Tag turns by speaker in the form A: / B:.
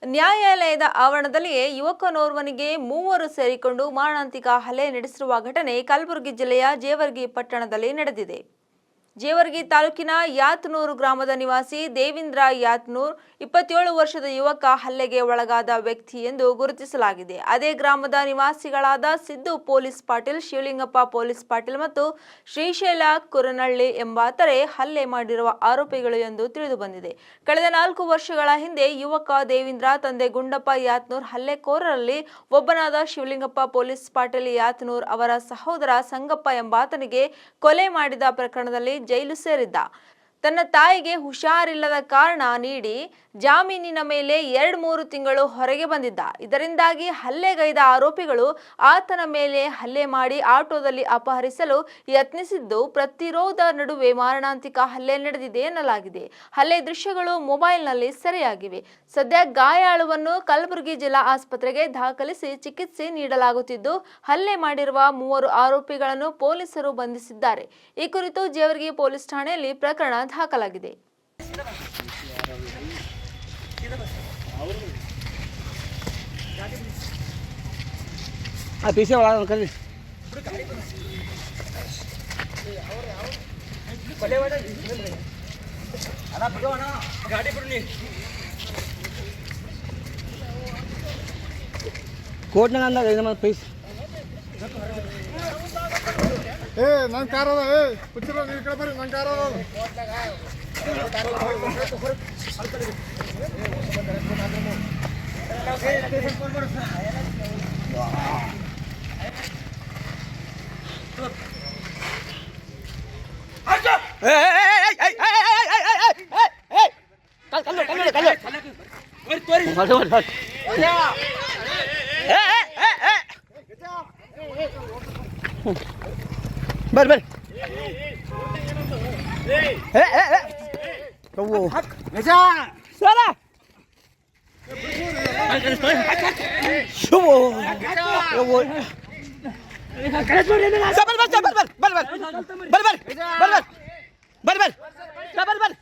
A: ನ್ಯಾಯಾಲಯದ ಆವರಣದಲ್ಲಿಯೇ ಯುವಕನೋರ್ವನಿಗೆ ಮೂವರು ಸೇರಿಕೊಂಡು ಮಾರಣಾಂತಿಕ ಹಲ್ಲೆ ನಡೆಸಿರುವ ಘಟನೆ ಕಲಬುರಗಿ ಜಿಲ್ಲೆಯ ಜೇವರ್ಗಿ ಪಟ್ಟಣದಲ್ಲಿ ನಡೆದಿದೆ. ಜೇವರ್ಗಿ ತಾಲೂಕಿನ ಯಾತನೂರು ಗ್ರಾಮದ ನಿವಾಸಿ ದೇವೇಂದ್ರ ಯಾತನೂರ್ 27 ವರ್ಷದ ಯುವಕ ಹಲ್ಲೆಗೆ ಒಳಗಾದ ವ್ಯಕ್ತಿ ಎಂದು ಗುರುತಿಸಲಾಗಿದೆ. ಅದೇ ಗ್ರಾಮದ ನಿವಾಸಿಗಳಾದ ಸಿದ್ದು ಪೊಲೀಸ್ ಪಾಟೀಲ್, ಶಿವಲಿಂಗಪ್ಪ ಪೊಲೀಸ್ ಪಾಟೀಲ್ ಮತ್ತು ಶ್ರೀಶೈಲ ಕುರನಳ್ಳಿ ಎಂಬಾತರೆ ಹಲ್ಲೆ ಮಾಡಿರುವ ಆರೋಪಿಗಳು ಎಂದು ತಿಳಿದುಬಂದಿದೆ. ಕಳೆದ 4 ವರ್ಷಗಳ ಹಿಂದೆ ಯುವಕ ದೇವೇಂದ್ರ ತಂದೆ ಗುಂಡಪ್ಪ ಯಾತನೂರ್ ಹಲ್ಲೆಕೋರರಲ್ಲಿ ಒಬ್ಬನಾದ ಶಿವಲಿಂಗಪ್ಪ ಪೊಲೀಸ್ ಪಾಟೀಲ್ ಯಾತನೂರ್ ಅವರ ಸಹೋದರ ಸಂಗಪ್ಪ ಎಂಬಾತನಿಗೆ ಕೊಲೆ ಮಾಡಿದ ಪ್ರಕರಣದಲ್ಲಿ ಜೈಲು ಸೇರಿದ್ದ. ತನ್ನ ತಾಯಿಗೆ ಹುಷಾರಿಲ್ಲದ ಕಾರಣ ನೀಡಿ ಜಾಮೀನಿನ ಮೇಲೆ 2-3 ತಿಂಗಳು ಹೊರಗೆ ಬಂದಿದ್ದ. ಇದರಿಂದಾಗಿ ಹಲ್ಲೆಗೈದ ಆರೋಪಿಗಳು ಆತನ ಮೇಲೆ ಹಲ್ಲೆ ಮಾಡಿ ಆಟೋದಲ್ಲಿ ಅಪಹರಿಸಲು ಯತ್ನಿಸಿದ್ದು, ಪ್ರತಿರೋಧ ನಡುವೆ ಮಾರಣಾಂತಿಕ ಹಲ್ಲೆ ನಡೆದಿದೆ ಎನ್ನಲಾಗಿದೆ. ಹಲ್ಲೆ ದೃಶ್ಯಗಳು ಮೊಬೈಲ್ನಲ್ಲಿ ಸೆರೆಯಾಗಿವೆ. ಸದ್ಯ ಗಾಯಾಳುವನ್ನು ಕಲಬುರಗಿ ಜಿಲ್ಲಾ ಆಸ್ಪತ್ರೆಗೆ ದಾಖಲಿಸಿ ಚಿಕಿತ್ಸೆ ನೀಡಲಾಗುತ್ತಿದ್ದು, ಹಲ್ಲೆ ಮಾಡಿರುವ 3 ಆರೋಪಿಗಳನ್ನು ಪೊಲೀಸರು ಬಂಧಿಸಿದ್ದಾರೆ. ಈ ಕುರಿತು ಜೇವರ್ಗಿ ಪೊಲೀಸ್ ಠಾಣೆಯಲ್ಲಿ ಪ್ರಕರಣ ದಾಖಲಾಗಿದೆ.
B: ಕೋರ್ಟ್ನಾಗ ಅಂದಾಗ ಪೈಸ್
C: ನನ್ನ ಕಾರ್ ಅದ ಹುಚ್ಚಿರ ನೀವು ಕಡೆ ಬರ್ರಿ ನನ್ನ ಕಾರ್ ಅದ
B: ಬರ್ರಿ ಬರ್ರಿ